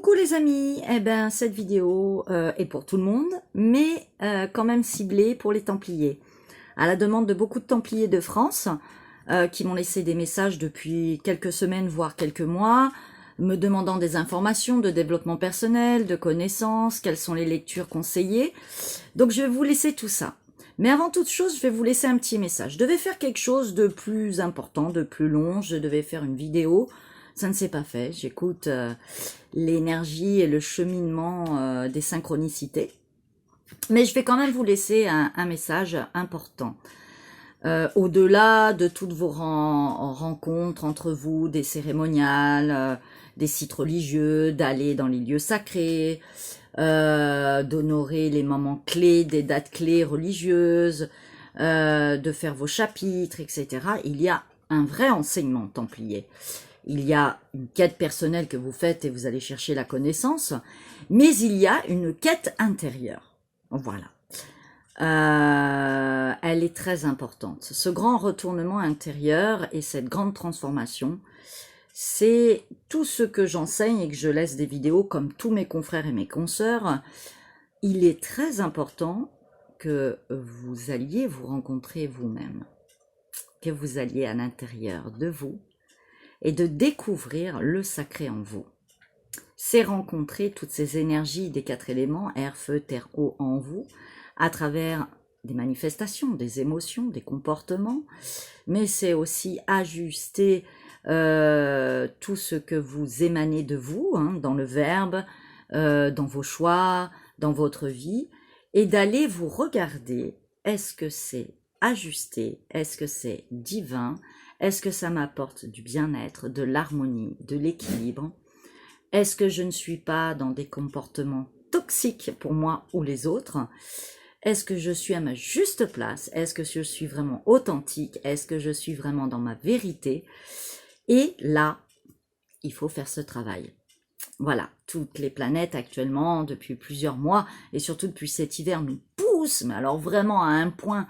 Coucou les amis, eh ben cette vidéo est pour tout le monde, mais quand même ciblée pour les Templiers. À la demande de beaucoup de Templiers de France, qui m'ont laissé des messages depuis quelques semaines, voire quelques mois, me demandant des informations de développement personnel, de connaissances, quelles sont les lectures conseillées. Donc je vais vous laisser tout ça. Mais avant toute chose, je vais vous laisser un petit message. Je devais faire quelque chose de plus important, de plus long, je devais faire une vidéo. Ça ne s'est pas fait, j'écoute l'énergie et le cheminement des synchronicités. Mais je vais quand même vous laisser un message important. Au-delà de toutes vos rencontres entre vous, des cérémoniales, des sites religieux, d'aller dans les lieux sacrés, d'honorer les moments clés, des dates clés religieuses, de faire vos chapitres, etc. Il y a un vrai enseignement templier. Il y a une quête personnelle que vous faites et vous allez chercher la connaissance, mais il y a une quête intérieure. Voilà. Elle est très importante. Ce grand retournement intérieur et cette grande transformation, c'est tout ce que j'enseigne et que je laisse des vidéos comme tous mes confrères et mes consoeurs. Il est très important que vous alliez vous rencontrer vous-même, que vous alliez à l'intérieur de vous, et de découvrir le sacré en vous. C'est rencontrer toutes ces énergies des 4 éléments, air, feu, terre, eau en vous, à travers des manifestations, des émotions, des comportements, mais c'est aussi ajuster tout ce que vous émanez de vous, dans le verbe, dans vos choix, dans votre vie, et d'aller vous regarder, est-ce que c'est ajusté, est-ce que c'est divin, est-ce que ça m'apporte du bien-être, de l'harmonie, de l'équilibre? Est-ce que je ne suis pas dans des comportements toxiques pour moi ou les autres? Est-ce que je suis à ma juste place? Est-ce que je suis vraiment authentique? Est-ce que je suis vraiment dans ma vérité? Et là, il faut faire ce travail. Voilà, toutes les planètes actuellement, depuis plusieurs mois, et surtout depuis cet hiver, nous poussent, mais alors vraiment à un point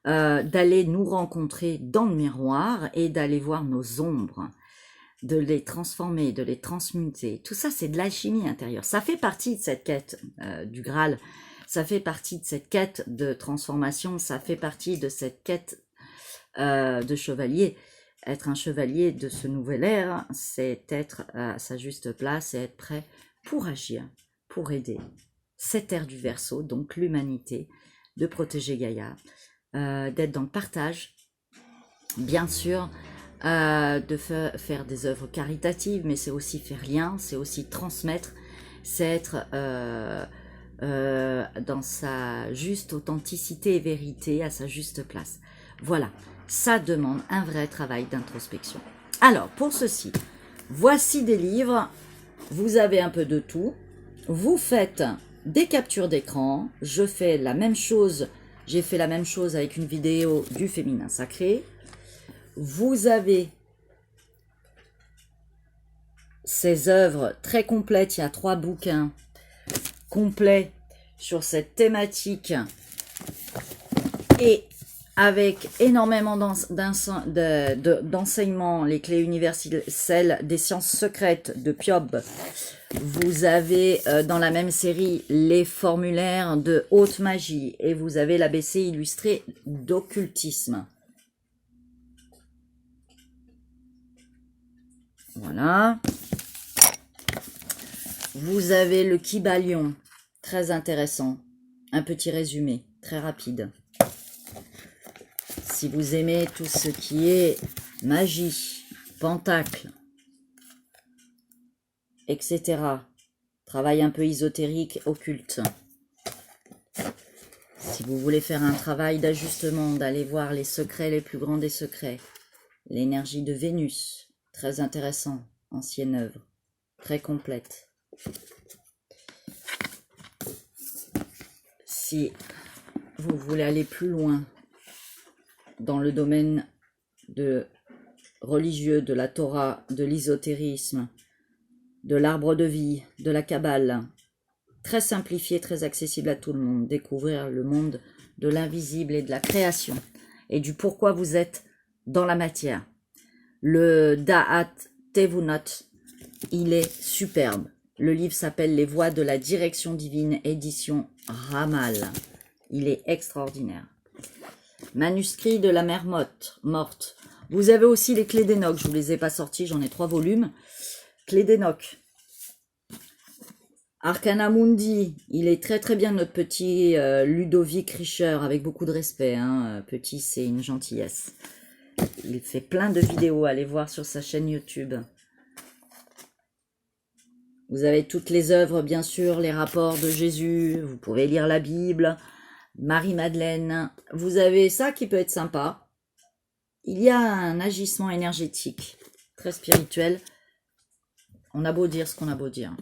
d'aller nous rencontrer dans le miroir et d'aller voir nos ombres, de les transformer, de les transmuter. Tout ça, c'est de l'alchimie intérieure. Ça fait partie de cette quête du Graal, ça fait partie de cette quête de transformation, ça fait partie de cette quête de chevalier. Être un chevalier de ce nouvel ère, c'est être à sa juste place et être prêt pour agir, pour aider cette ère du Verseau, donc l'humanité, de protéger Gaïa, d'être dans le partage, bien sûr, de faire des œuvres caritatives, mais c'est aussi faire lien, c'est aussi transmettre, c'est être dans sa juste authenticité et vérité, à sa juste place. Voilà, ça demande un vrai travail d'introspection. Alors, pour ceci, voici des livres, vous avez un peu de tout, vous faites des captures d'écran, je fais la même chose. J'ai fait la même chose avec une vidéo du féminin sacré. Vous avez ces œuvres très complètes. Il y a 3 bouquins complets sur cette thématique et avec énormément d'enseignements, les clés universelles des sciences secrètes de Piob. Vous avez dans la même série les formulaires de haute magie et vous avez l'ABC illustré d'occultisme. Voilà. Vous avez le Kybalion, très intéressant. Un petit résumé, très rapide. Si vous aimez tout ce qui est magie, pentacle, etc. Travail un peu ésotérique, occulte. Si vous voulez faire un travail d'ajustement, d'aller voir les secrets les plus grands des secrets, l'énergie de Vénus, très intéressant, ancienne œuvre, très complète. Si vous voulez aller plus loin dans le domaine de religieux, de la Torah, de l'ésotérisme, de l'arbre de vie, de la Kabbale, très simplifié, très accessible à tout le monde, découvrir le monde de l'invisible et de la création, et du pourquoi vous êtes dans la matière. Le Da'at Tevunot, il est superbe. Le livre s'appelle Les Voies de la Direction Divine, édition Ramal. Il est extraordinaire. Manuscrit de la Mère morte. Vous avez aussi les Clés d'Enoch. Je ne vous les ai pas sortis, j'en ai 3 volumes. Clés d'Enoch. Arcana Mundi, il est très très bien notre petit Ludovic Richer, avec beaucoup de respect. Hein. Petit, c'est une gentillesse. Il fait plein de vidéos, allez voir sur sa chaîne YouTube. Vous avez toutes les œuvres, bien sûr, les rapports de Jésus, vous pouvez lire la Bible, Marie-Madeleine. Vous avez ça qui peut être sympa. Il y a un agissement énergétique, très spirituel. On a beau dire ce qu'on a beau dire.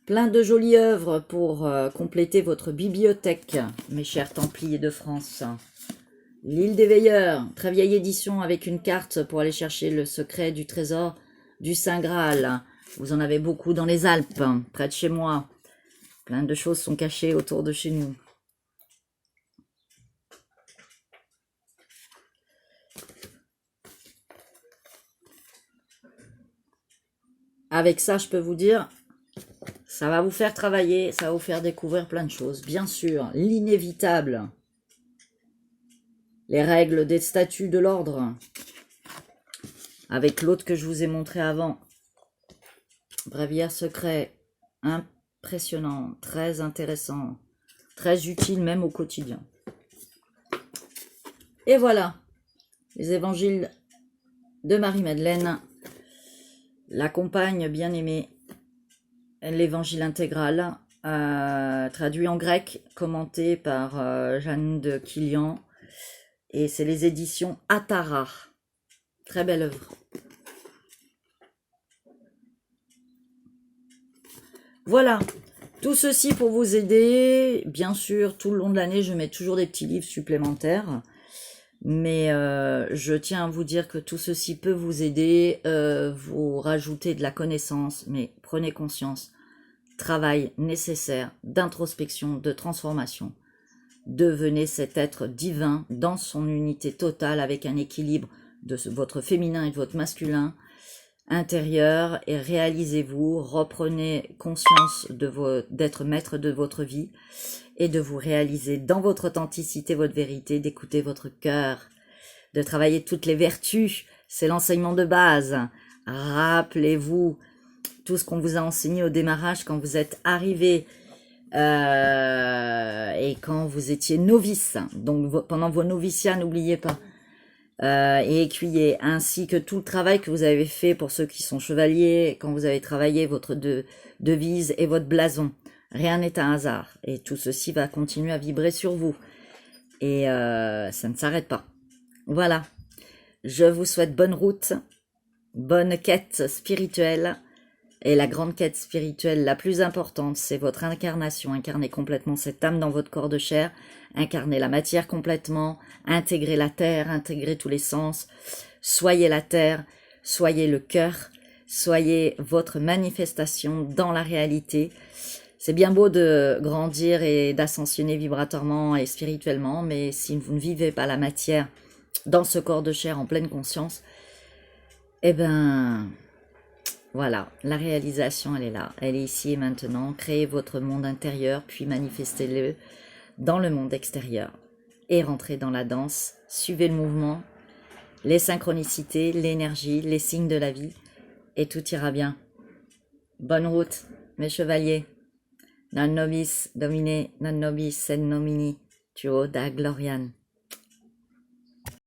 Plein de jolies œuvres pour compléter votre bibliothèque, mes chers Templiers de France. L'île des Veilleurs, très vieille édition avec une carte pour aller chercher le secret du trésor du Saint Graal. Vous en avez beaucoup dans les Alpes, près de chez moi. Plein de choses sont cachées autour de chez nous. Avec ça, je peux vous dire, ça va vous faire travailler, ça va vous faire découvrir plein de choses. Bien sûr, l'inévitable. Les règles des statuts de l'ordre. Avec l'autre que je vous ai montré avant. Bréviaire secret. Impressionnant, très intéressant, très utile même au quotidien. Et voilà, les évangiles de Marie-Madeleine, la compagne bien-aimée, l'évangile intégral, traduit en grec, commenté par Jeanne de Kilian, et c'est les éditions Atara. Très belle œuvre. Voilà, tout ceci pour vous aider. Bien sûr, tout le long de l'année, je mets toujours des petits livres supplémentaires. Mais je tiens à vous dire que tout ceci peut vous aider, vous rajouter de la connaissance, mais prenez conscience, travail nécessaire d'introspection, de transformation. Devenez cet être divin dans son unité totale avec un équilibre de votre féminin et de votre masculin intérieur et réalisez-vous, reprenez conscience d'être maître de votre vie et de vous réaliser dans votre authenticité, votre vérité, d'écouter votre cœur, de travailler toutes les vertus, c'est l'enseignement de base. Rappelez-vous tout ce qu'on vous a enseigné au démarrage quand vous êtes arrivé et quand vous étiez novice, donc pendant vos noviciats, n'oubliez pas, et écuyer, ainsi que tout le travail que vous avez fait pour ceux qui sont chevaliers, quand vous avez travaillé votre devise et votre blason. Rien n'est un hasard, et tout ceci va continuer à vibrer sur vous, et ça ne s'arrête pas. Voilà, je vous souhaite bonne route, bonne quête spirituelle, et la grande quête spirituelle la plus importante, c'est votre incarnation, incarner complètement cette âme dans votre corps de chair, incarner la matière complètement, intégrer la terre, intégrer tous les sens, soyez la terre, soyez le cœur, soyez votre manifestation dans la réalité. C'est bien beau de grandir et d'ascensionner vibratoirement et spirituellement, mais si vous ne vivez pas la matière dans ce corps de chair en pleine conscience, eh ben... voilà, la réalisation, elle est là, elle est ici et maintenant. Créez votre monde intérieur, puis manifestez-le dans le monde extérieur. Et rentrez dans la danse, suivez le mouvement, les synchronicités, l'énergie, les signes de la vie, et tout ira bien. Bonne route, mes chevaliers. Non nobis domine, non nobis sed nomini, tuo da gloriam.